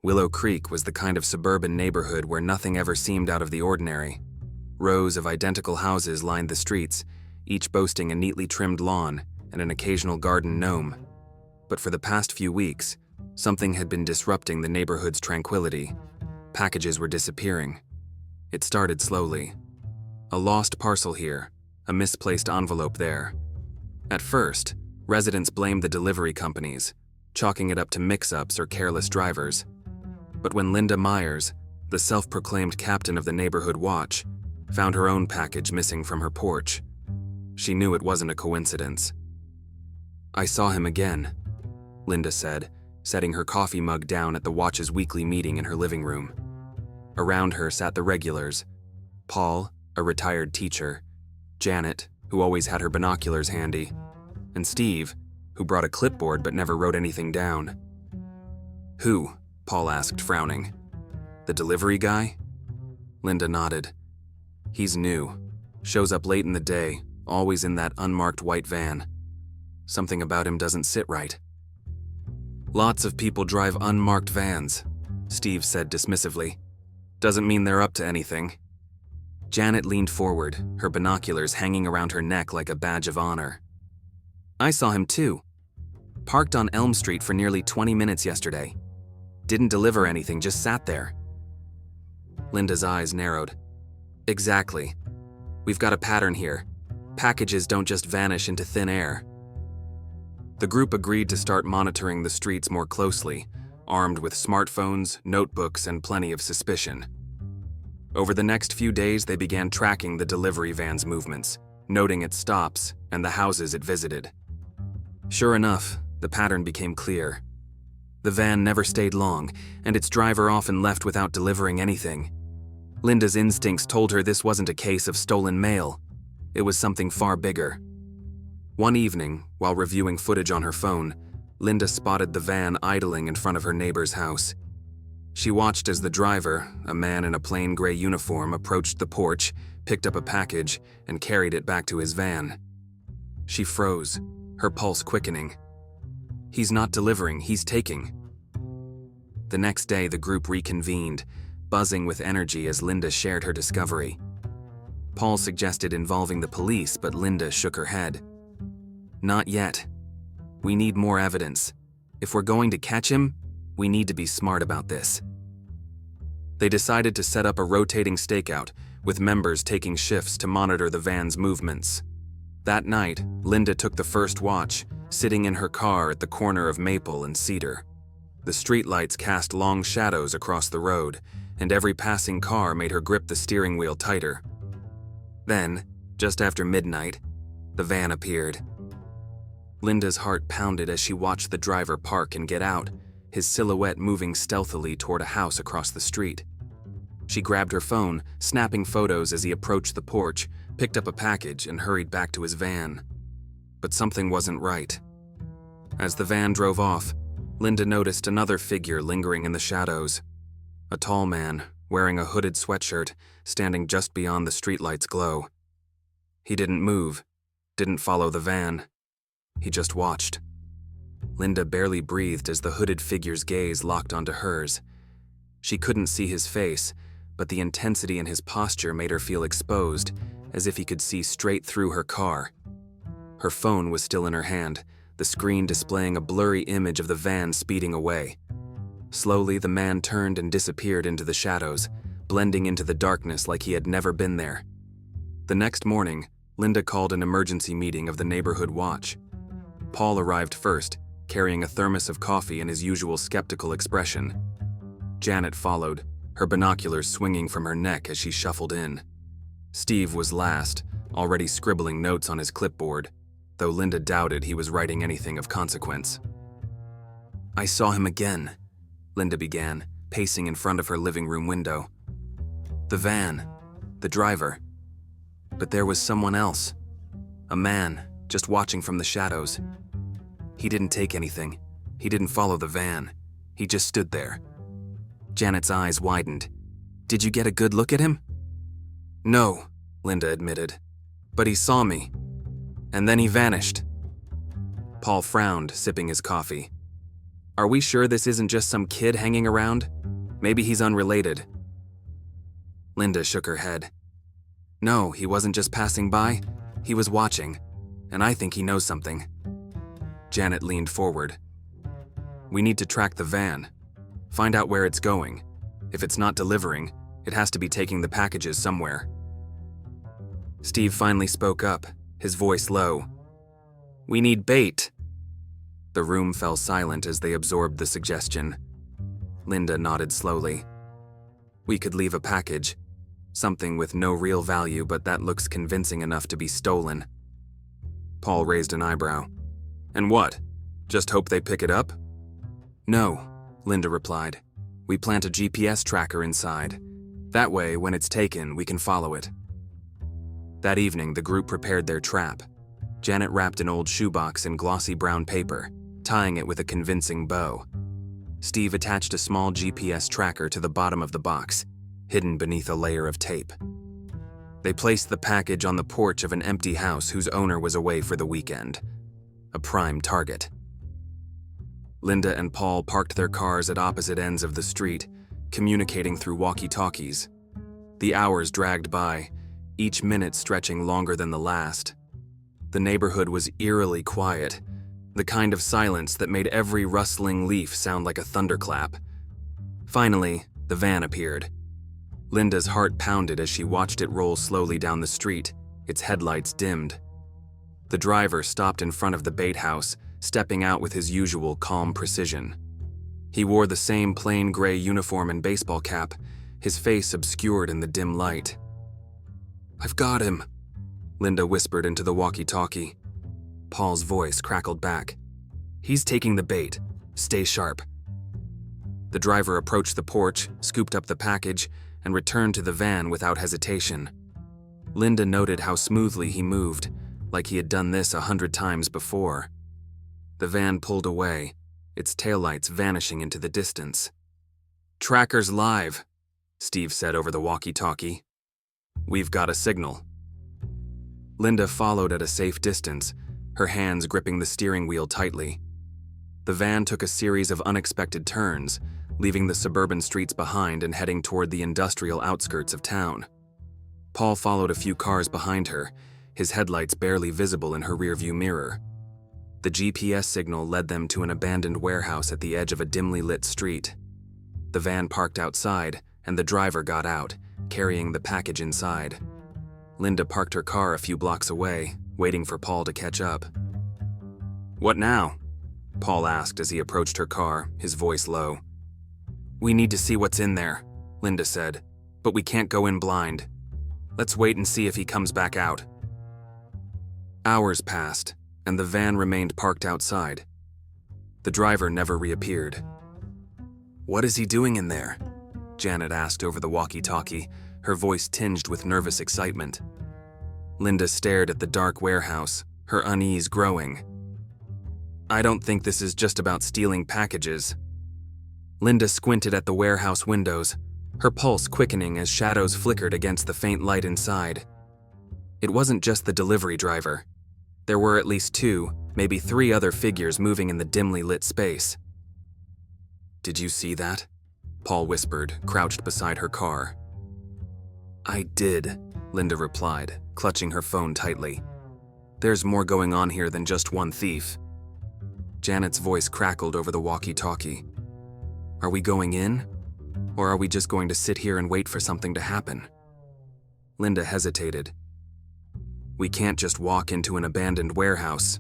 Willow Creek was the kind of suburban neighborhood where nothing ever seemed out of the ordinary. Rows of identical houses lined the streets, each boasting a neatly trimmed lawn and an occasional garden gnome. But for the past few weeks, something had been disrupting the neighborhood's tranquility. Packages were disappearing. It started slowly. A lost parcel here, a misplaced envelope there. At first, residents blamed the delivery companies, chalking it up to mix-ups or careless drivers. But when Linda Meyers, the self-proclaimed captain of the neighborhood watch, found her own package missing from her porch, she knew it wasn't a coincidence. "I saw him again," Linda said, setting her coffee mug down at the watch's weekly meeting in her living room. Around her sat the regulars: Paul, a retired teacher; Janet, who always had her binoculars handy; and Steve, who brought a clipboard but never wrote anything down. "Who?" Paul asked, frowning. "The delivery guy?" Linda nodded. "He's new. Shows up late in the day, always in that unmarked white van. Something about him doesn't sit right." "Lots of people drive unmarked vans," Steve said dismissively. "Doesn't mean they're up to anything." Janet leaned forward, her binoculars hanging around her neck like a badge of honor. "I saw him too. Parked on Elm Street for nearly 20 minutes yesterday. Didn't deliver anything, just sat there." Linda's eyes narrowed. "Exactly. We've got a pattern here. Packages don't just vanish into thin air." The group agreed to start monitoring the streets more closely, armed with smartphones, notebooks, and plenty of suspicion. Over the next few days, they began tracking the delivery van's movements, noting its stops and the houses it visited. Sure enough, the pattern became clear. The van never stayed long, and its driver often left without delivering anything. Linda's instincts told her this wasn't a case of stolen mail. It was something far bigger. One evening, while reviewing footage on her phone, Linda spotted the van idling in front of her neighbor's house. She watched as the driver, a man in a plain gray uniform, approached the porch, picked up a package, and carried it back to his van. She froze, her pulse quickening. "He's not delivering, he's taking." The next day, the group reconvened, buzzing with energy as Linda shared her discovery. Paul suggested involving the police, but Linda shook her head. "Not yet. We need more evidence. If we're going to catch him, we need to be smart about this." They decided to set up a rotating stakeout, with members taking shifts to monitor the van's movements. That night, Linda took the first watch, sitting in her car at the corner of Maple and Cedar. The streetlights cast long shadows across the road, and every passing car made her grip the steering wheel tighter. Then, just after midnight, the van appeared. Linda's heart pounded as she watched the driver park and get out, his silhouette moving stealthily toward a house across the street. She grabbed her phone, snapping photos as he approached the porch, picked up a package, and hurried back to his van. But something wasn't right. As the van drove off, Linda noticed another figure lingering in the shadows. A tall man, wearing a hooded sweatshirt, standing just beyond the streetlight's glow. He didn't move, didn't follow the van. He just watched. Linda barely breathed as the hooded figure's gaze locked onto hers. She couldn't see his face, but the intensity in his posture made her feel exposed, as if he could see straight through her car. Her phone was still in her hand, the screen displaying a blurry image of the van speeding away. Slowly, the man turned and disappeared into the shadows, blending into the darkness like he had never been there. The next morning, Linda called an emergency meeting of the neighborhood watch. Paul arrived first, carrying a thermos of coffee and his usual skeptical expression. Janet followed, her binoculars swinging from her neck as she shuffled in. Steve was last, already scribbling notes on his clipboard, though Linda doubted he was writing anything of consequence. "I saw him again," Linda began, pacing in front of her living room window. "The van, the driver. But there was someone else. A man, just watching from the shadows. He didn't take anything. He didn't follow the van. He just stood there." Janet's eyes widened. "Did you get a good look at him?" "No," Linda admitted. "But he saw me. And then he vanished." Paul frowned, sipping his coffee. Are we sure this isn't just some kid hanging around? Maybe he's unrelated." Linda shook her head. "No, he wasn't just passing by. He was watching, and I think he knows something." Janet leaned forward. "We need to track the van. Find out where it's going. If it's not delivering, it has to be taking the packages somewhere." Steve finally spoke up, his voice low. "We need bait." The room fell silent as they absorbed the suggestion. Linda nodded slowly. "We could leave a package. Something with no real value, but that looks convincing enough to be stolen." Paul raised an eyebrow. "And what? Just hope they pick it up?" "No," Linda replied. "We plant a GPS tracker inside. That way, when it's taken, we can follow it." That evening, the group prepared their trap. Janet wrapped an old shoebox in glossy brown paper, tying it with a convincing bow. Steve attached a small GPS tracker to the bottom of the box, hidden beneath a layer of tape. They placed the package on the porch of an empty house whose owner was away for the weekend. A prime target. Linda and Paul parked their cars at opposite ends of the street, communicating through walkie-talkies. The hours dragged by, each minute stretching longer than the last. The neighborhood was eerily quiet, the kind of silence that made every rustling leaf sound like a thunderclap. Finally, the van appeared. Linda's heart pounded as she watched it roll slowly down the street, its headlights dimmed. The driver stopped in front of the bait house, stepping out with his usual calm precision. He wore the same plain gray uniform and baseball cap, his face obscured in the dim light. "I've got him," Linda whispered into the walkie-talkie. Paul's voice crackled back. "He's taking the bait. Stay sharp." The driver approached the porch, scooped up the package, and returned to the van without hesitation. Linda noted how smoothly he moved, like he had done this 100 times before. The van pulled away, its taillights vanishing into the distance. "Tracker's live," Steve said over the walkie-talkie. "We've got a signal." Linda followed at a safe distance, her hands gripping the steering wheel tightly. The van took a series of unexpected turns, leaving the suburban streets behind and heading toward the industrial outskirts of town. Paul followed a few cars behind her, his headlights barely visible in her rearview mirror. The GPS signal led them to an abandoned warehouse at the edge of a dimly lit street. The van parked outside, and the driver got out, carrying the package inside. Linda parked her car a few blocks away, waiting for Paul to catch up. "What now?" Paul asked as he approached her car, his voice low. "We need to see what's in there," Linda said, "but we can't go in blind. Let's wait and see if he comes back out." Hours passed, and the van remained parked outside. The driver never reappeared. "What is he doing in there?" Janet asked over the walkie-talkie, her voice tinged with nervous excitement. Linda stared at the dark warehouse, her unease growing. "I don't think this is just about stealing packages." Linda squinted at the warehouse windows, her pulse quickening as shadows flickered against the faint light inside. It wasn't just the delivery driver. There were at least 2, maybe 3 other figures moving in the dimly lit space. "Did you see that?" Paul whispered, crouched beside her car. "I did," Linda replied, clutching her phone tightly. "There's more going on here than just one thief." Janet's voice crackled over the walkie-talkie. "Are we going in? Or are we just going to sit here and wait for something to happen?" Linda hesitated. "We can't just walk into an abandoned warehouse.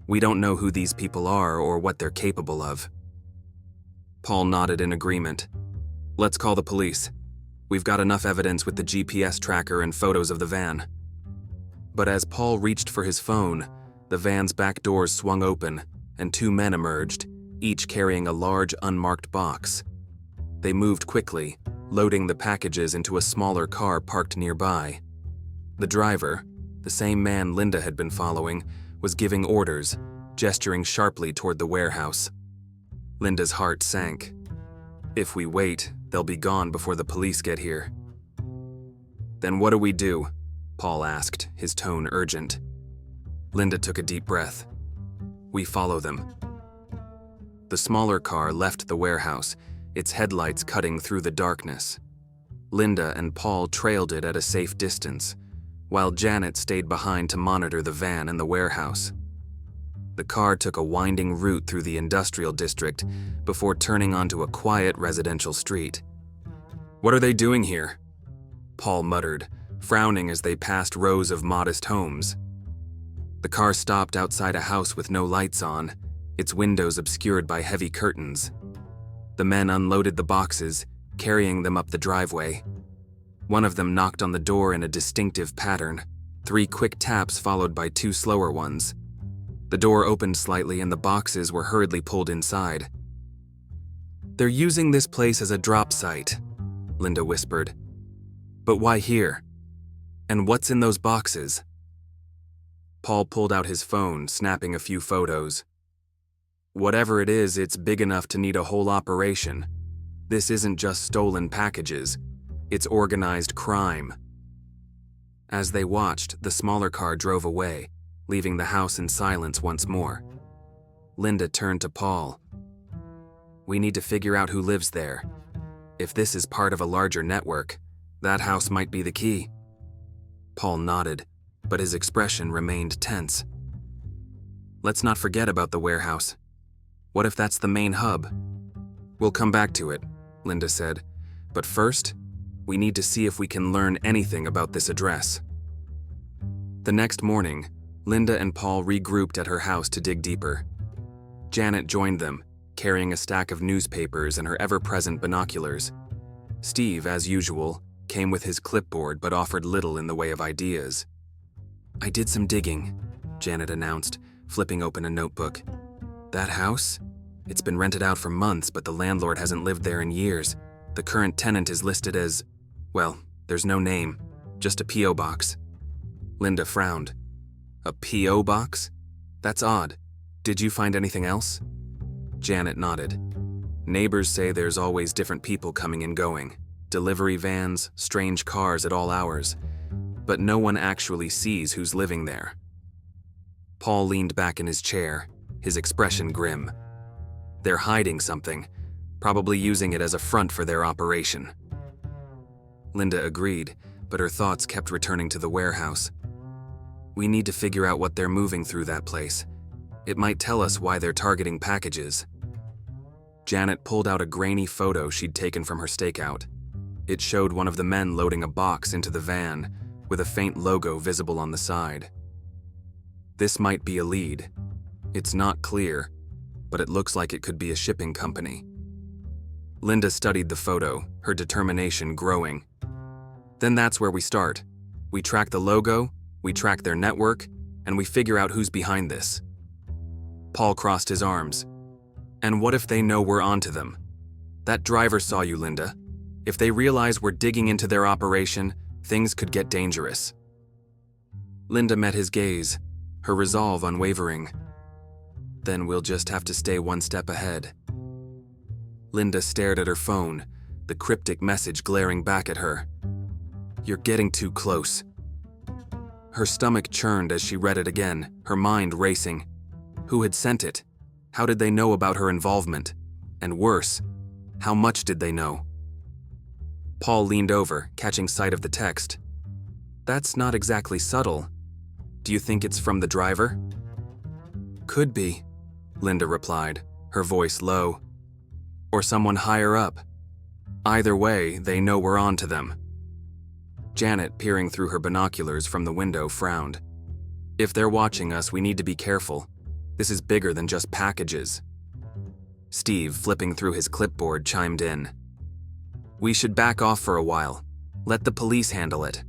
We don't know who these people are or what they're capable of." Paul nodded in agreement. "Let's call the police. We've got enough evidence with the GPS tracker and photos of the van." But as Paul reached for his phone, the van's back doors swung open, and 2 men emerged, each carrying a large unmarked box. They moved quickly, loading the packages into a smaller car parked nearby. The driver, the same man Linda had been following, was giving orders, gesturing sharply toward the warehouse. Linda's heart sank. If we wait, they'll be gone before the police get here. "Then what do we do?" Paul asked, his tone urgent. Linda took a deep breath. "We follow them." the smaller car left the warehouse, its headlights cutting through the darkness. Linda and Paul trailed it at a safe distance, while Janet stayed behind to monitor the van and the warehouse. The car took a winding route through the industrial district before turning onto a quiet residential street. "What are they doing here?" Paul muttered, frowning as they passed rows of modest homes. The car stopped outside a house with no lights on, its windows obscured by heavy curtains. The men unloaded the boxes, carrying them up the driveway. One of them knocked on the door in a distinctive pattern, 3 quick taps followed by 2 slower ones. The door opened slightly and the boxes were hurriedly pulled inside. "They're using this place as a drop site," Linda whispered. "But why here? And what's in those boxes?" Paul pulled out his phone, snapping a few photos. "Whatever it is, it's big enough to need a whole operation. This isn't just stolen packages, it's organized crime." As they watched, the smaller car drove away, leaving the house in silence once more. Linda turned to Paul. "We need to figure out who lives there. If this is part of a larger network, that house might be the key." Paul nodded, but his expression remained tense. "Let's not forget about the warehouse. What if that's the main hub?" "We'll come back to it," Linda said. "But first, we need to see if we can learn anything about this address." The next morning, Linda and Paul regrouped at her house to dig deeper. Janet joined them, carrying a stack of newspapers and her ever-present binoculars. Steve, as usual, came with his clipboard but offered little in the way of ideas. "I did some digging," Janet announced, flipping open a notebook. "That house? It's been rented out for months, but the landlord hasn't lived there in years. The current tenant is listed as, well, there's no name, just a P.O. box." Linda frowned. "A P.O. box? That's odd. Did you find anything else?" Janet nodded. "Neighbors say there's always different people coming and going. Delivery vans, strange cars at all hours. But no one actually sees who's living there." Paul leaned back in his chair, his expression grim. "They're hiding something, probably using it as a front for their operation." Linda agreed, but her thoughts kept returning to the warehouse. "We need to figure out what they're moving through that place. It might tell us why they're targeting packages." Janet pulled out a grainy photo she'd taken from her stakeout. It showed one of the men loading a box into the van, with a faint logo visible on the side. "This might be a lead. It's not clear, but it looks like it could be a shipping company." Linda studied the photo, her determination growing. "Then that's where we start. We track the logo, we track their network, and we figure out who's behind this." Paul crossed his arms. "And what if they know we're onto them? That driver saw you, Linda. If they realize we're digging into their operation, things could get dangerous." Linda met his gaze, her resolve unwavering. "Then we'll just have to stay one step ahead." Linda stared at her phone, the cryptic message glaring back at her. "You're getting too close." Her stomach churned as she read it again, her mind racing. Who had sent it? How did they know about her involvement? And worse, how much did they know? Paul leaned over, catching sight of the text. "That's not exactly subtle. Do you think it's from the driver?" "Could be," Linda replied, her voice low. "Or someone higher up. Either way, they know we're on to them." Janet, peering through her binoculars from the window, frowned. "If they're watching us, we need to be careful. This is bigger than just packages." Steve, flipping through his clipboard, chimed in. "We should back off for a while. Let the police handle it."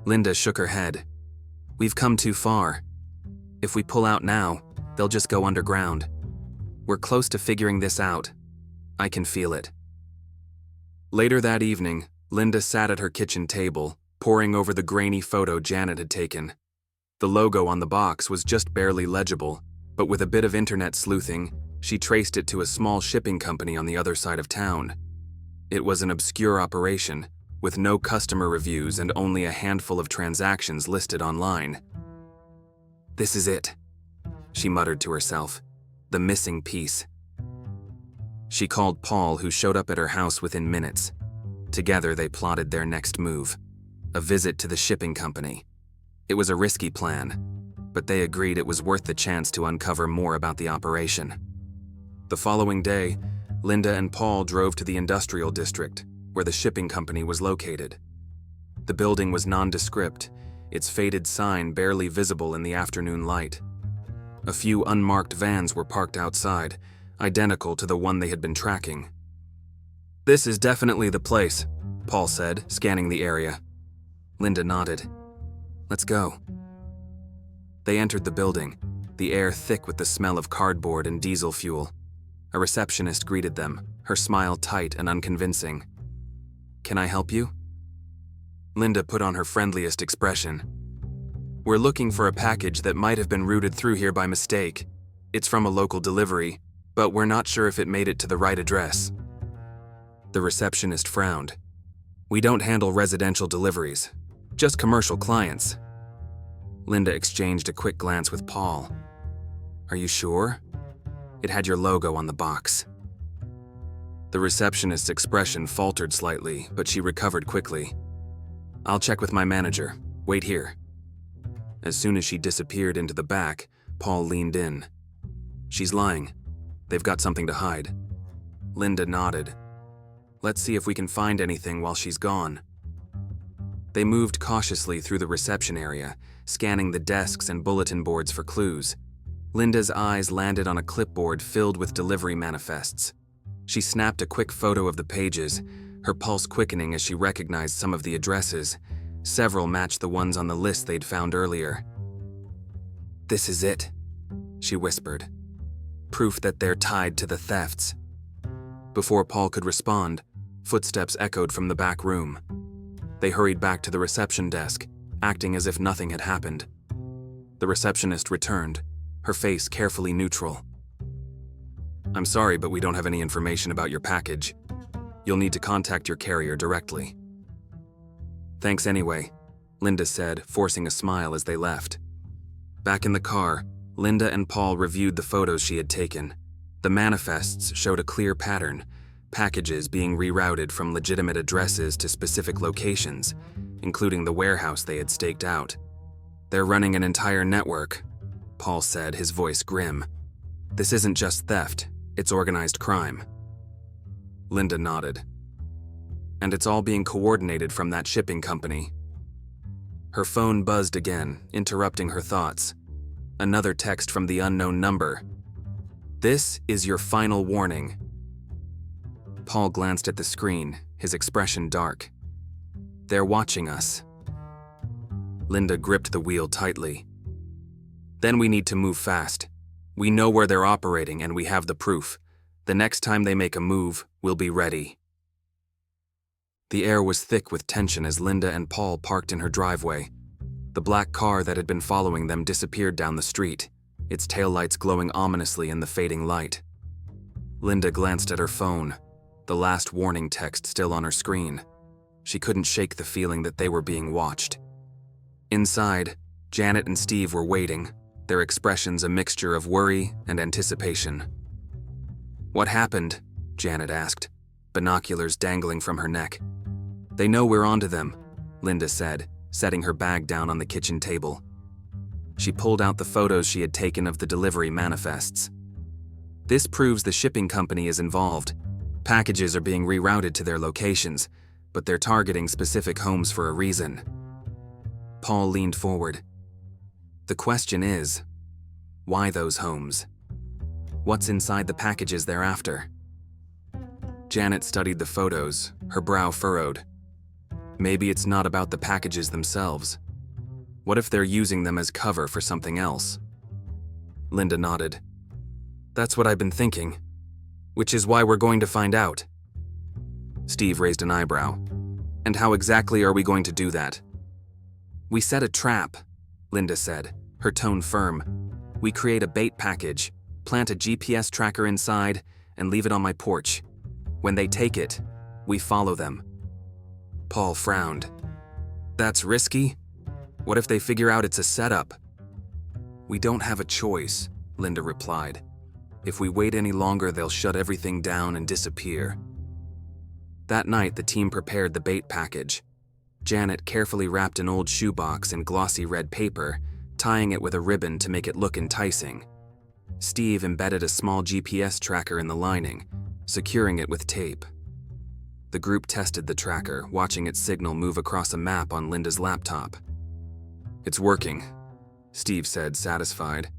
Linda shook her head. "We've come too far. If we pull out now, they'll just go underground. We're close to figuring this out. I can feel it." Later that evening, Linda sat at her kitchen table, poring over the grainy photo Janet had taken. The logo on the box was just barely legible, but with a bit of internet sleuthing, she traced it to a small shipping company on the other side of town. It was an obscure operation, with no customer reviews and only a handful of transactions listed online. "This is it," she muttered to herself. "The missing piece. She called Paul, who showed up at her house within minutes. Together, they plotted their next move, a visit to the shipping company. It was a risky plan, but they agreed it was worth the chance to uncover more about the operation. The following day, Linda and Paul drove to the industrial district, where the shipping company was located. The building was nondescript, its faded sign barely visible in the afternoon light. A few unmarked vans were parked outside, identical to the one they had been tracking. "This is definitely the place," Paul said, scanning the area. Linda nodded. "Let's go." They entered the building, the air thick with the smell of cardboard and diesel fuel. A receptionist greeted them, her smile tight and unconvincing. "Can I help you?" Linda put on her friendliest expression. "We're looking for a package that might have been routed through here by mistake. It's from a local delivery, but we're not sure if it made it to the right address." The receptionist frowned. "We don't handle residential deliveries, just commercial clients." Linda exchanged a quick glance with Paul. "Are you sure? It had your logo on the box." The receptionist's expression faltered slightly, but she recovered quickly. "I'll check with my manager. Wait here." As soon as she disappeared into the back, Paul leaned in. "She's lying. They've got something to hide." Linda nodded. "Let's see if we can find anything while she's gone." They moved cautiously through the reception area, scanning the desks and bulletin boards for clues. Linda's eyes landed on a clipboard filled with delivery manifests. She snapped a quick photo of the pages, her pulse quickening as she recognized some of the addresses. Several matched the ones on the list they'd found earlier. "This is it," she whispered. "Proof that they're tied to the thefts." Before Paul could respond, footsteps echoed from the back room. They hurried back to the reception desk, acting as if nothing had happened. The receptionist returned, her face carefully neutral. "I'm sorry, but we don't have any information about your package. You'll need to contact your carrier directly." "Thanks anyway," Linda said, forcing a smile as they left. Back in the car, Linda and Paul reviewed the photos she had taken. The manifests showed a clear pattern, packages being rerouted from legitimate addresses to specific locations, including the warehouse they had staked out. "They're running an entire network," Paul said, his voice grim. "This isn't just theft, it's organized crime." Linda nodded. "And it's all being coordinated from that shipping company." Her phone buzzed again, interrupting her thoughts. Another text from the unknown number. "This is your final warning." Paul glanced at the screen, his expression dark. "They're watching us." Linda gripped the wheel tightly. "Then we need to move fast. We know where they're operating and we have the proof. The next time they make a move, we'll be ready." The air was thick with tension as Linda and Paul parked in her driveway. The black car that had been following them disappeared down the street, its taillights glowing ominously in the fading light. Linda glanced at her phone, the last warning text still on her screen. She couldn't shake the feeling that they were being watched. Inside, Janet and Steve were waiting, their expressions a mixture of worry and anticipation. "What happened?" Janet asked, binoculars dangling from her neck. "They know we're onto them," Linda said, setting her bag down on the kitchen table. She pulled out the photos she had taken of the delivery manifests. "This proves the shipping company is involved. Packages are being rerouted to their locations, but they're targeting specific homes for a reason." Paul leaned forward. "The question is, why those homes? What's inside the packages they're after?" Janet studied the photos, her brow furrowed. "Maybe it's not about the packages themselves. What if they're using them as cover for something else?" Linda nodded. "That's what I've been thinking, which is why we're going to find out." Steve raised an eyebrow. "And how exactly are we going to do that?" "We set a trap," Linda said, her tone firm. "We create a bait package, plant a GPS tracker inside, and leave it on my porch. When they take it, we follow them." Paul frowned. "That's risky? What if they figure out it's a setup?" "We don't have a choice," Linda replied. If we wait any longer, they'll shut everything down and disappear. That night, the team prepared the bait package. Janet carefully wrapped an old shoebox in glossy red paper, tying it with a ribbon to make it look enticing. Steve embedded a small GPS tracker in the lining, securing it with tape. The group tested the tracker, watching its signal move across a map on Linda's laptop. "It's working," Steve said, satisfied.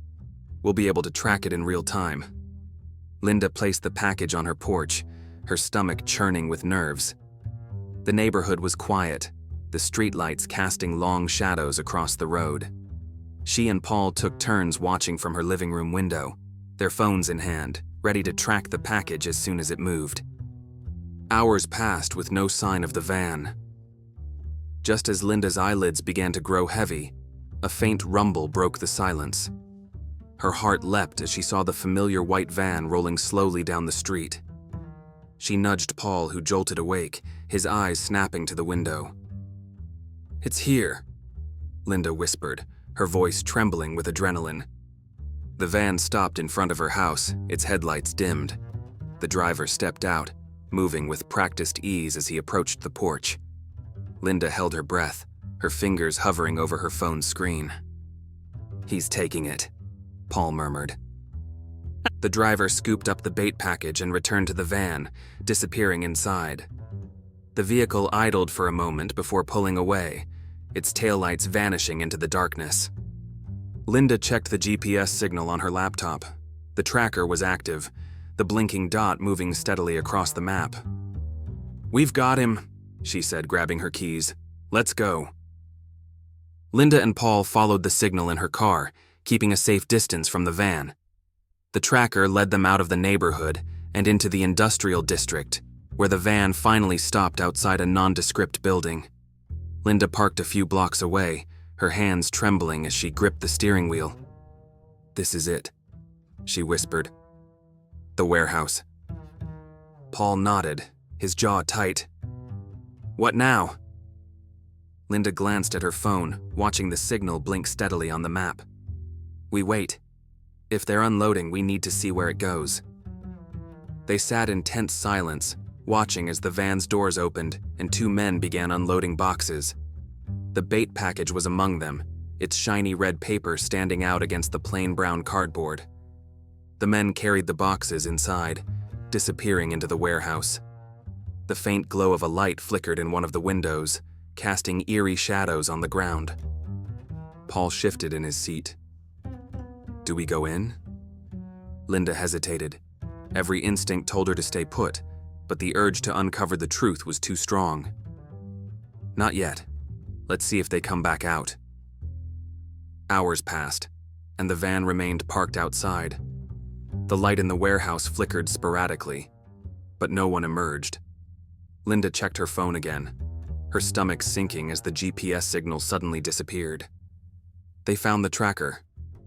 "We'll be able to track it in real time." Linda placed the package on her porch, her stomach churning with nerves. The neighborhood was quiet, the streetlights casting long shadows across the road. She and Paul took turns watching from her living room window, their phones in hand, ready to track the package as soon as it moved. Hours passed with no sign of the van. Just as Linda's eyelids began to grow heavy, a faint rumble broke the silence. Her heart leapt as she saw the familiar white van rolling slowly down the street. She nudged Paul, who jolted awake, his eyes snapping to the window. "It's here," Linda whispered, her voice trembling with adrenaline. The van stopped in front of her house, its headlights dimmed. The driver stepped out, moving with practiced ease as he approached the porch. Linda held her breath, her fingers hovering over her phone's screen. "He's taking it," Paul murmured. The driver scooped up the bait package and returned to the van, disappearing inside. The vehicle idled for a moment before pulling away, its taillights vanishing into the darkness. Linda checked the GPS signal on her laptop. The tracker was active, the blinking dot moving steadily across the map. "We've got him," she said, grabbing her keys. "Let's go." Linda and Paul followed the signal in her car, keeping a safe distance from the van. The tracker led them out of the neighborhood and into the industrial district, where the van finally stopped outside a nondescript building. Linda parked a few blocks away, her hands trembling as she gripped the steering wheel. "This is it," she whispered. "The warehouse." Paul nodded, his jaw tight. "What now?" Linda glanced at her phone, watching the signal blink steadily on the map. "We wait. If they're unloading, we need to see where it goes." They sat in tense silence, watching as the van's doors opened and two men began unloading boxes. The bait package was among them, its shiny red paper standing out against the plain brown cardboard. The men carried the boxes inside, disappearing into the warehouse. The faint glow of a light flickered in one of the windows, casting eerie shadows on the ground. Paul shifted in his seat. "Do we go in?" Linda hesitated. Every instinct told her to stay put, but the urge to uncover the truth was too strong. "Not yet. Let's see if they come back out." Hours passed, and the van remained parked outside. The light in the warehouse flickered sporadically, but no one emerged. Linda checked her phone again, her stomach sinking as the GPS signal suddenly disappeared. "They found the tracker,"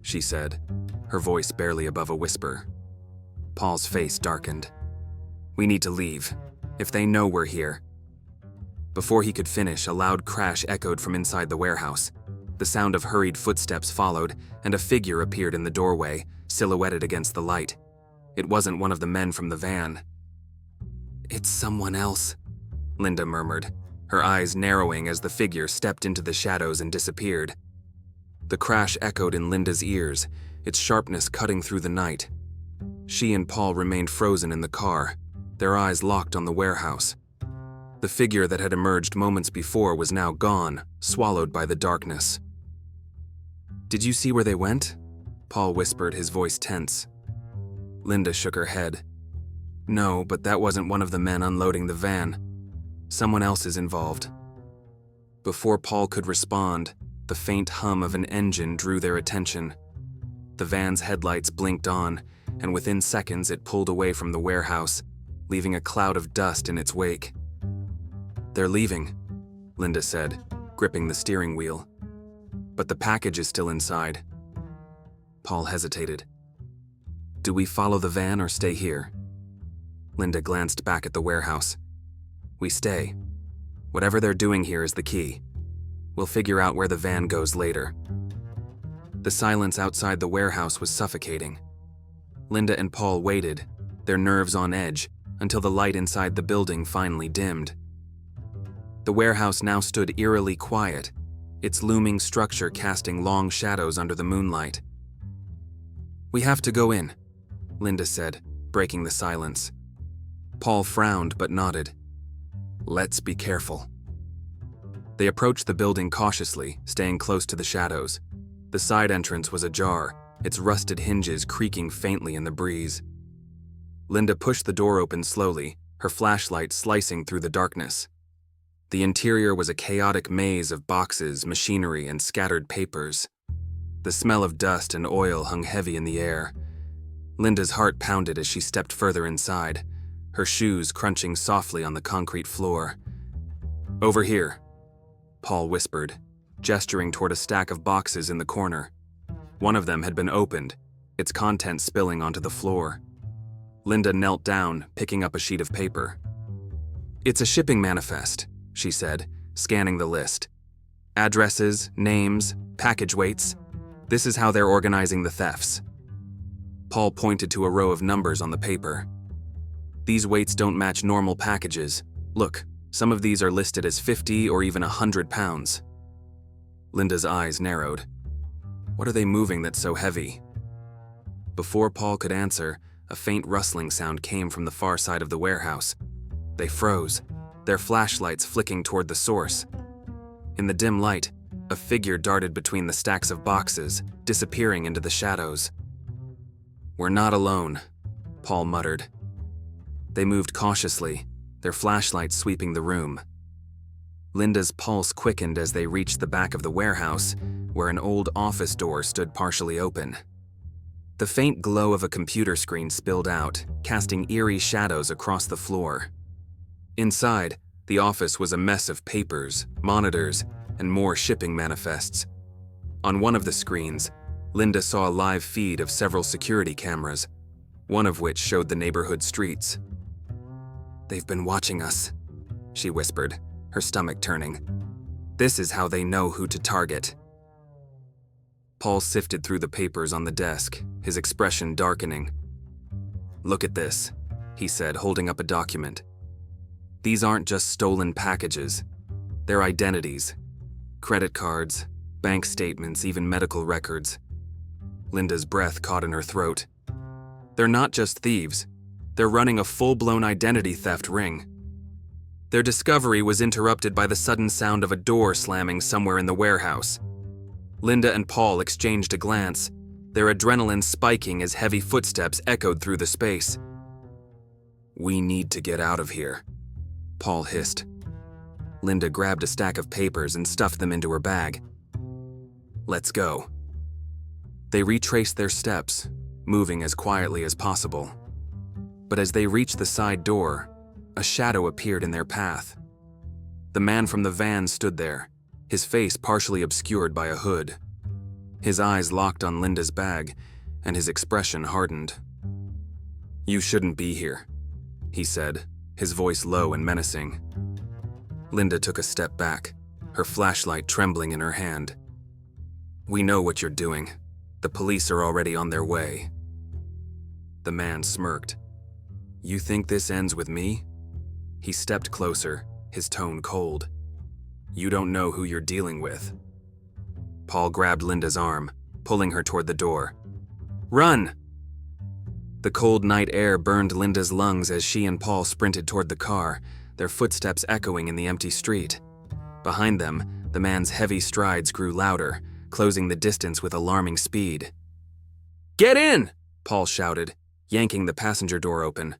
she said, her voice barely above a whisper. Paul's face darkened. "We need to leave, if they know we're here." Before he could finish, a loud crash echoed from inside the warehouse. The sound of hurried footsteps followed, and a figure appeared in the doorway, silhouetted against the light. It wasn't one of the men from the van. "It's someone else," Linda murmured, her eyes narrowing as the figure stepped into the shadows and disappeared. The crash echoed in Linda's ears, its sharpness cutting through the night. She and Paul remained frozen in the car, their eyes locked on the warehouse. The figure that had emerged moments before was now gone, swallowed by the darkness. "Did you see where they went?" Paul whispered, his voice tense. Linda shook her head. "No, but that wasn't one of the men unloading the van. Someone else is involved." Before Paul could respond, the faint hum of an engine drew their attention. The van's headlights blinked on, and within seconds it pulled away from the warehouse, leaving a cloud of dust in its wake. "They're leaving," Linda said, gripping the steering wheel. "But the package is still inside." Paul hesitated. "Do we follow the van or stay here?" Linda glanced back at the warehouse. "We stay. Whatever they're doing here is the key. We'll figure out where the van goes later." The silence outside the warehouse was suffocating. Linda and Paul waited, their nerves on edge, until the light inside the building finally dimmed. The warehouse now stood eerily quiet, its looming structure casting long shadows under the moonlight. "We have to go in," Linda said, breaking the silence. Paul frowned but nodded. "Let's be careful." They approached the building cautiously, staying close to the shadows. The side entrance was ajar, its rusted hinges creaking faintly in the breeze. Linda pushed the door open slowly, her flashlight slicing through the darkness. The interior was a chaotic maze of boxes, machinery, and scattered papers. The smell of dust and oil hung heavy in the air. Linda's heart pounded as she stepped further inside, her shoes crunching softly on the concrete floor. "Over here," Paul whispered, gesturing toward a stack of boxes in the corner. One of them had been opened, its contents spilling onto the floor. Linda knelt down, picking up a sheet of paper. "It's a shipping manifest," she said, scanning the list. "Addresses, names, package weights. This is how they're organizing the thefts." Paul pointed to a row of numbers on the paper. "These weights don't match normal packages. Look, some of these are listed as 50 or even 100 pounds. Linda's eyes narrowed. "What are they moving that's so heavy?" Before Paul could answer, a faint rustling sound came from the far side of the warehouse. They froze, their flashlights flicking toward the source. In the dim light, a figure darted between the stacks of boxes, disappearing into the shadows. "We're not alone," Paul muttered. They moved cautiously, their flashlights sweeping the room. Linda's pulse quickened as they reached the back of the warehouse, where an old office door stood partially open. The faint glow of a computer screen spilled out, casting eerie shadows across the floor. Inside, the office was a mess of papers, monitors, and more shipping manifests. On one of the screens, Linda saw a live feed of several security cameras, one of which showed the neighborhood streets. "They've been watching us," she whispered, her stomach turning. "This is how they know who to target." Paul sifted through the papers on the desk, his expression darkening. "Look at this," he said, holding up a document. "These aren't just stolen packages. They're identities. Credit cards, bank statements, even medical records." Linda's breath caught in her throat. "They're not just thieves. They're running a full-blown identity theft ring." Their discovery was interrupted by the sudden sound of a door slamming somewhere in the warehouse. Linda and Paul exchanged a glance, their adrenaline spiking as heavy footsteps echoed through the space. "We need to get out of here," Paul hissed. Linda grabbed a stack of papers and stuffed them into her bag. "Let's go." They retraced their steps, moving as quietly as possible. But as they reached the side door, a shadow appeared in their path. The man from the van stood there, his face partially obscured by a hood. His eyes locked on Linda's bag, and his expression hardened. "You shouldn't be here," he said, his voice low and menacing. Linda took a step back, her flashlight trembling in her hand. "We know what you're doing. The police are already on their way." The man smirked. "You think this ends with me?" He stepped closer, his tone cold. "You don't know who you're dealing with." Paul grabbed Linda's arm, pulling her toward the door. "Run!" The cold night air burned Linda's lungs as she and Paul sprinted toward the car, their footsteps echoing in the empty street. Behind them, the man's heavy strides grew louder, closing the distance with alarming speed. "Get in!" Paul shouted, yanking the passenger door open.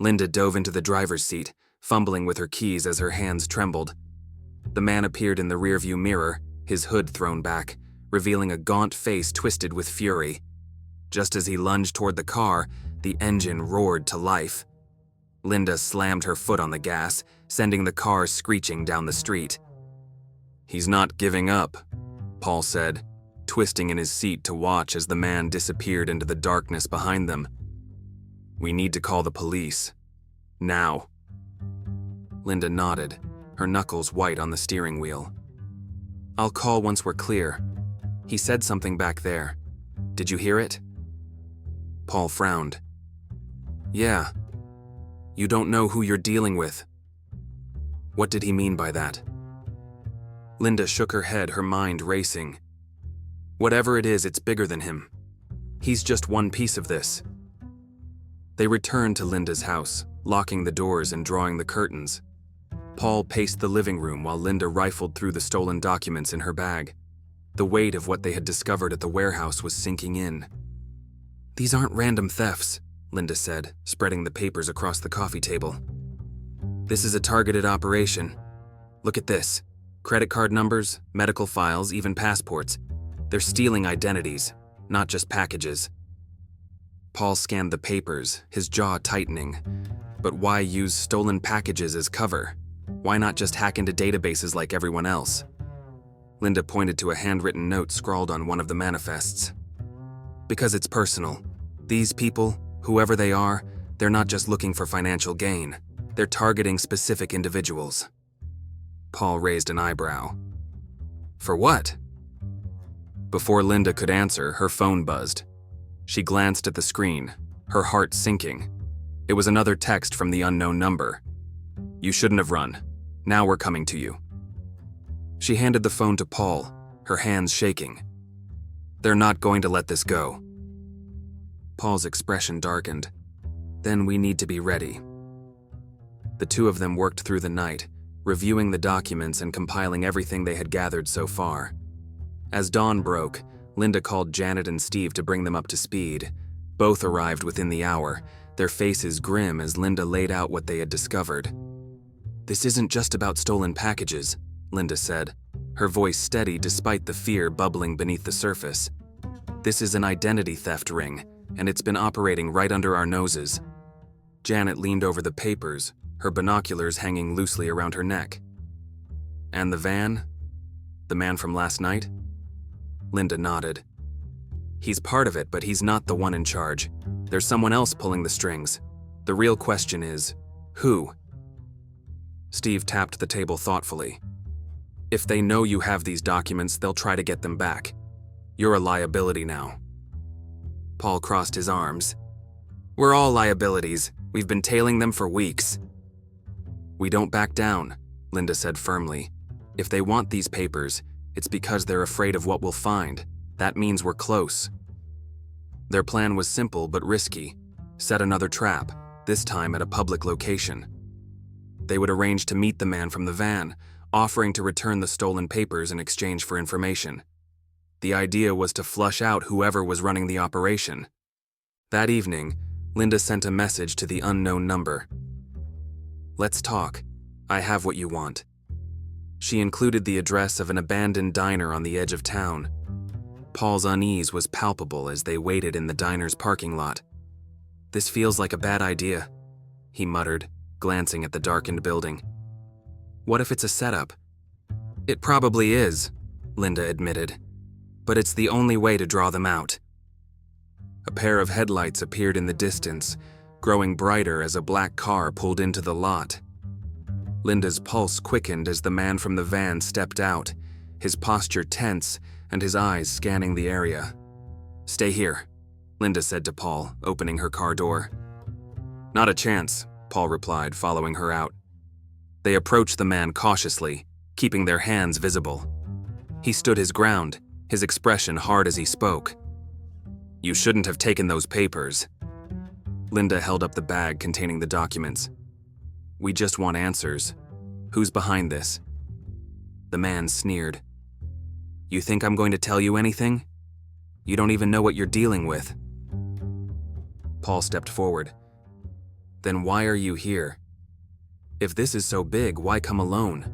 Linda dove into the driver's seat, fumbling with her keys as her hands trembled. The man appeared in the rearview mirror, his hood thrown back, revealing a gaunt face twisted with fury. Just as he lunged toward the car, the engine roared to life. Linda slammed her foot on the gas, sending the car screeching down the street. "He's not giving up," Paul said, twisting in his seat to watch as the man disappeared into the darkness behind them. "We need to call the police. Now." Linda nodded, her knuckles white on the steering wheel. "I'll call once we're clear. He said something back there. Did you hear it?" Paul frowned. Yeah. You don't know who you're dealing with. What did he mean by that? Linda shook her head, her mind racing. Whatever it is, it's bigger than him. He's just one piece of this. They returned to Linda's house, locking the doors and drawing the curtains. Paul paced the living room while Linda rifled through the stolen documents in her bag. The weight of what they had discovered at the warehouse was sinking in. These aren't random thefts, Linda said, spreading the papers across the coffee table. This is a targeted operation. Look at this. Credit card numbers, medical files, even passports. They're stealing identities, not just packages. Paul scanned the papers, his jaw tightening. But why use stolen packages as cover? Why not just hack into databases like everyone else? Linda pointed to a handwritten note scrawled on one of the manifests. Because it's personal. These people, whoever they are, they're not just looking for financial gain. They're targeting specific individuals. Paul raised an eyebrow. For what? Before Linda could answer, her phone buzzed. She glanced at the screen, her heart sinking. It was another text from the unknown number. You shouldn't have run. Now we're coming to you. She handed the phone to Paul, her hands shaking. They're not going to let this go. Paul's expression darkened. Then we need to be ready. The two of them worked through the night, reviewing the documents and compiling everything they had gathered so far. As dawn broke, Linda called Janet and Steve to bring them up to speed. Both arrived within the hour, their faces grim as Linda laid out what they had discovered. This isn't just about stolen packages, Linda said, her voice steady despite the fear bubbling beneath the surface. This is an identity theft ring, and it's been operating right under our noses. Janet leaned over the papers, her binoculars hanging loosely around her neck. And the van? The man from last night? Linda nodded. He's part of it, but he's not the one in charge. There's someone else pulling the strings. The real question is, who? Steve tapped the table thoughtfully. If they know you have these documents, they'll try to get them back. You're a liability now. Paul crossed his arms. We're all liabilities. We've been tailing them for weeks. We don't back down, Linda said firmly. If they want these papers, it's because they're afraid of what we'll find. That means we're close. Their plan was simple but risky. Set another trap, this time at a public location. They would arrange to meet the man from the van, offering to return the stolen papers in exchange for information. The idea was to flush out whoever was running the operation. That evening, Linda sent a message to the unknown number. Let's talk. I have what you want. She included the address of an abandoned diner on the edge of town. Paul's unease was palpable as they waited in the diner's parking lot. This feels like a bad idea, he muttered, glancing at the darkened building. What if it's a setup? It probably is, Linda admitted, but it's the only way to draw them out. A pair of headlights appeared in the distance, growing brighter as a black car pulled into the lot. Linda's pulse quickened as the man from the van stepped out, his posture tense and his eyes scanning the area. Stay here, Linda said to Paul, opening her car door. Not a chance, Paul replied, following her out. They approached the man cautiously, keeping their hands visible. He stood his ground, his expression hard as he spoke. You shouldn't have taken those papers. Linda held up the bag containing the documents. We just want answers. Who's behind this? The man sneered. You think I'm going to tell you anything? You don't even know what you're dealing with. Paul stepped forward. Then why are you here? If this is so big, why come alone?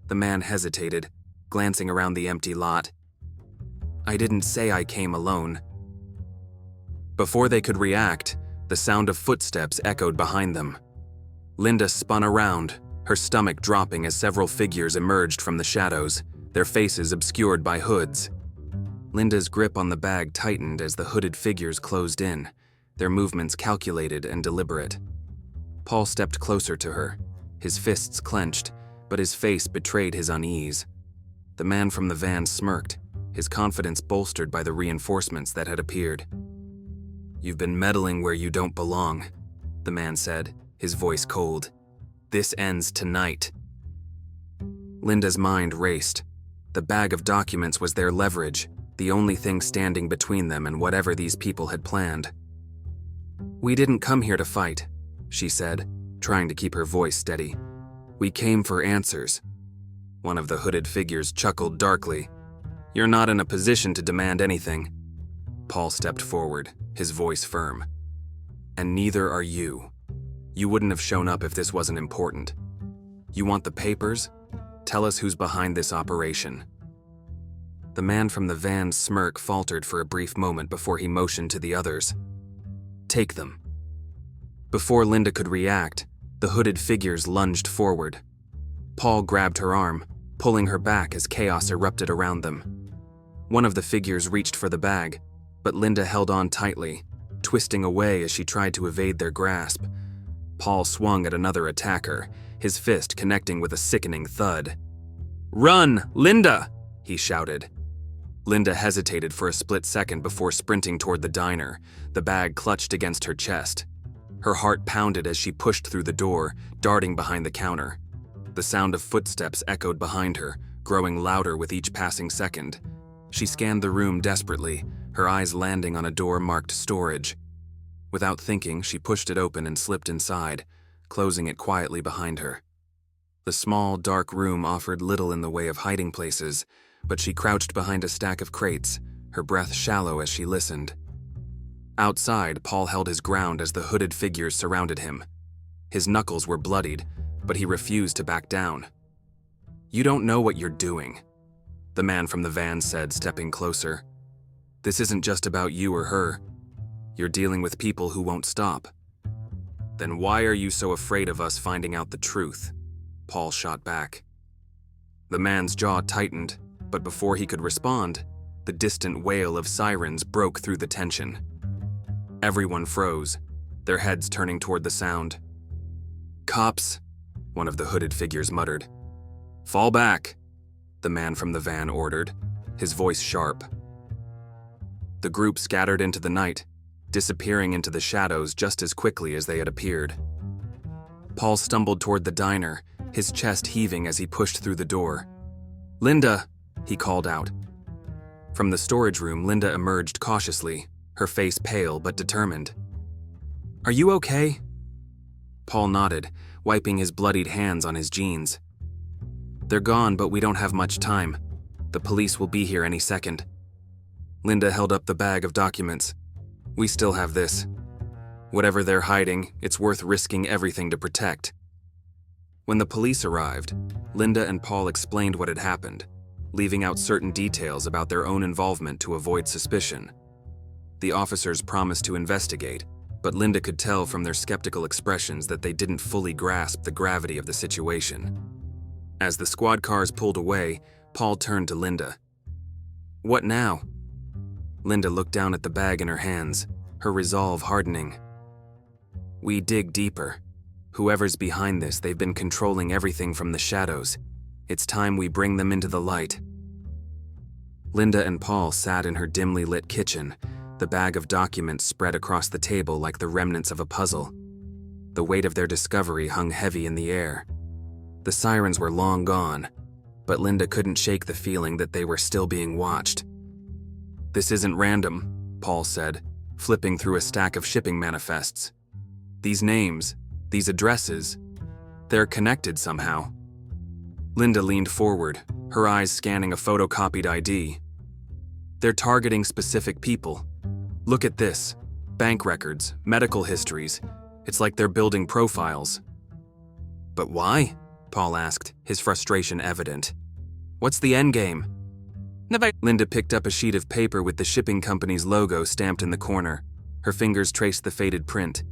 The man hesitated, glancing around the empty lot. I didn't say I came alone. Before they could react, the sound of footsteps echoed behind them. Linda spun around, her stomach dropping as several figures emerged from the shadows, their faces obscured by hoods. Linda's grip on the bag tightened as the hooded figures closed in, their movements calculated and deliberate. Paul stepped closer to her, his fists clenched, but his face betrayed his unease. The man from the van smirked, his confidence bolstered by the reinforcements that had appeared. "You've been meddling where you don't belong," the man said, his voice cold. "This ends tonight." Linda's mind raced. The bag of documents was their leverage, the only thing standing between them and whatever these people had planned. "We didn't come here to fight," she said, trying to keep her voice steady. "We came for answers." One of the hooded figures chuckled darkly. "You're not in a position to demand anything." Paul stepped forward, his voice firm. "And neither are you. You wouldn't have shown up if this wasn't important. You want the papers? Tell us who's behind this operation." The man from the van's smirk faltered for a brief moment before he motioned to the others. "Take them." Before Linda could react, the hooded figures lunged forward. Paul grabbed her arm, pulling her back as chaos erupted around them. One of the figures reached for the bag, but Linda held on tightly, twisting away as she tried to evade their grasp. Paul swung at another attacker, his fist connecting with a sickening thud. "Run, Linda!" he shouted. Linda hesitated for a split second before sprinting toward the diner, the bag clutched against her chest. Her heart pounded as she pushed through the door, darting behind the counter. The sound of footsteps echoed behind her, growing louder with each passing second. She scanned the room desperately, her eyes landing on a door marked storage. Without thinking, she pushed it open and slipped inside, closing it quietly behind her. The small, dark room offered little in the way of hiding places, but she crouched behind a stack of crates, her breath shallow as she listened. Outside, Paul held his ground as the hooded figures surrounded him. His knuckles were bloodied, but he refused to back down. "You don't know what you're doing," the man from the van said, stepping closer. "This isn't just about you or her. You're dealing with people who won't stop." "Then why are you so afraid of us finding out the truth?" Paul shot back. The man's jaw tightened, but before he could respond, the distant wail of sirens broke through the tension. Everyone froze, their heads turning toward the sound. "Cops," one of the hooded figures muttered. "Fall back," the man from the van ordered, his voice sharp. The group scattered into the night, disappearing into the shadows just as quickly as they had appeared. Paul stumbled toward the diner, his chest heaving as he pushed through the door. "Linda!" he called out. From the storage room, Linda emerged cautiously, her face pale but determined. "Are you okay?" Paul nodded, wiping his bloodied hands on his jeans. "They're gone, but we don't have much time. The police will be here any second." Linda held up the bag of documents. "We still have this. Whatever they're hiding, it's worth risking everything to protect." When the police arrived, Linda and Paul explained what had happened, leaving out certain details about their own involvement to avoid suspicion. The officers promised to investigate, but Linda could tell from their skeptical expressions that they didn't fully grasp the gravity of the situation. As the squad cars pulled away, Paul turned to Linda. "What now?" Linda looked down at the bag in her hands, her resolve hardening. "We dig deeper. Whoever's behind this, they've been controlling everything from the shadows. It's time we bring them into the light." Linda and Paul sat in her dimly lit kitchen, the bag of documents spread across the table like the remnants of a puzzle. The weight of their discovery hung heavy in the air. The sirens were long gone, but Linda couldn't shake the feeling that they were still being watched. "This isn't random," Paul said, flipping through a stack of shipping manifests. "These names, these addresses, they're connected somehow." Linda leaned forward, her eyes scanning a photocopied ID. "They're targeting specific people. Look at this. Bank records, medical histories. It's like they're building profiles." "But why?" Paul asked, his frustration evident. "What's the endgame?" Linda picked up a sheet of paper with the shipping company's logo stamped in the corner. Her fingers traced the faded print.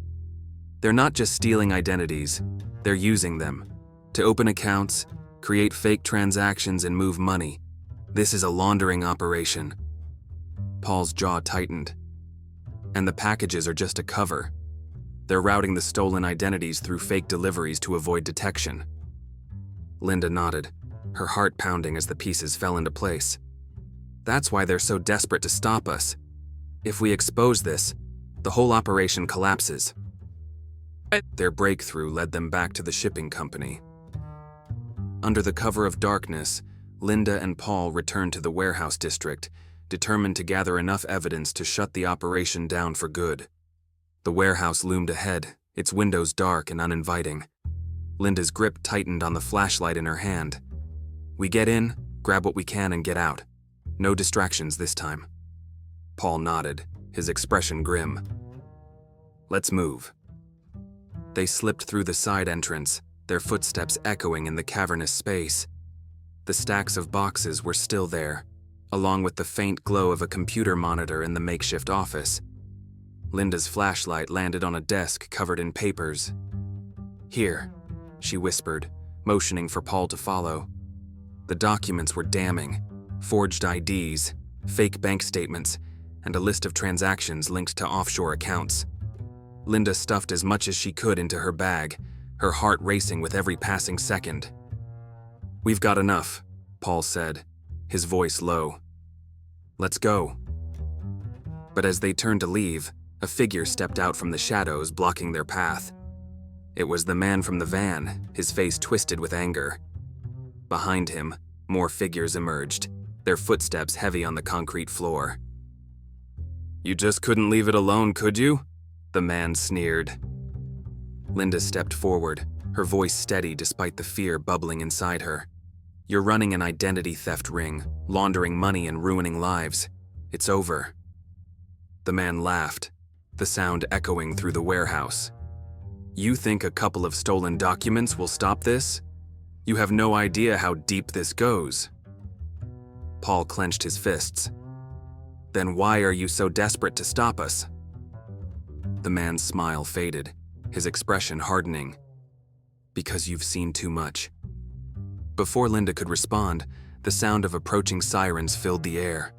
"They're not just stealing identities, they're using them. To open accounts, create fake transactions, and move money. This is a laundering operation." Paul's jaw tightened. "And the packages are just a cover. They're routing the stolen identities through fake deliveries to avoid detection." Linda nodded, her heart pounding as the pieces fell into place. "That's why they're so desperate to stop us. If we expose this, The whole operation collapses. Their breakthrough led them back to the shipping company. Under the cover of darkness, Linda and Paul returned to the warehouse district, determined to gather enough evidence to shut the operation down for good. The warehouse loomed ahead, its windows dark and uninviting. Linda's grip tightened on the flashlight in her hand. We get in, grab what we can, and get out. No distractions this time. Paul nodded, his expression grim. Let's move. They slipped through the side entrance, their footsteps echoing in the cavernous space. The stacks of boxes were still there, along with the faint glow of a computer monitor in the makeshift office. Linda's flashlight landed on a desk covered in papers. Here, she whispered, motioning for Paul to follow. The documents were damning. Forged IDs, fake bank statements, and a list of transactions linked to offshore accounts. Linda stuffed as much as she could into her bag, her heart racing with every passing second. We've got enough, Paul said, his voice low. Let's go. But as they turned to leave, a figure stepped out from the shadows, blocking their path. It was the man from the van, his face twisted with anger. Behind him, more figures emerged, their footsteps heavy on the concrete floor. You just couldn't leave it alone, could you? The man sneered. Linda stepped forward, her voice steady despite the fear bubbling inside her. You're running an identity theft ring, laundering money and ruining lives. It's over. The man laughed, the sound echoing through the warehouse. You think a couple of stolen documents will stop this? You have no idea how deep this goes. Paul clenched his fists. Then why are you so desperate to stop us? The man's smile faded, his expression hardening. Because you've seen too much. Before Linda could respond, the sound of approaching sirens filled the air.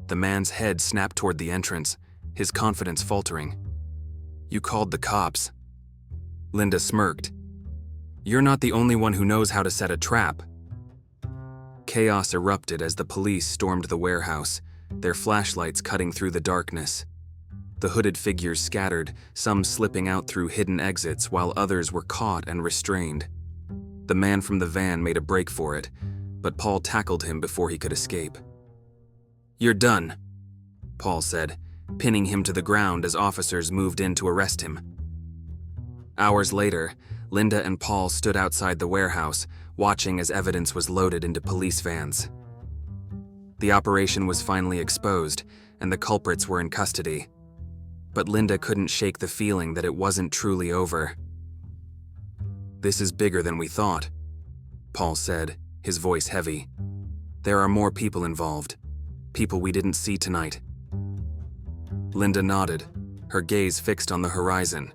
The man's head snapped toward the entrance, his confidence faltering. You called the cops. Linda smirked. You're not the only one who knows how to set a trap. Chaos erupted as the police stormed the warehouse, their flashlights cutting through the darkness. The hooded figures scattered, some slipping out through hidden exits while others were caught and restrained. The man from the van made a break for it, but Paul tackled him before he could escape. You're done, Paul said, pinning him to the ground as officers moved in to arrest him. Hours later, Linda and Paul stood outside the warehouse, watching as evidence was loaded into police vans. The operation was finally exposed, and the culprits were in custody. But Linda couldn't shake the feeling that it wasn't truly over. This is bigger than we thought, Paul said, his voice heavy. There are more people involved, people we didn't see tonight. Linda nodded, her gaze fixed on the horizon.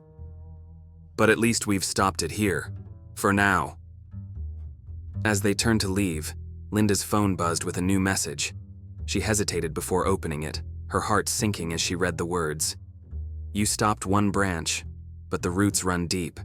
But at least we've stopped it here, for now. As they turned to leave, Linda's phone buzzed with a new message. She hesitated before opening it, her heart sinking as she read the words. You stopped one branch, but the roots run deep.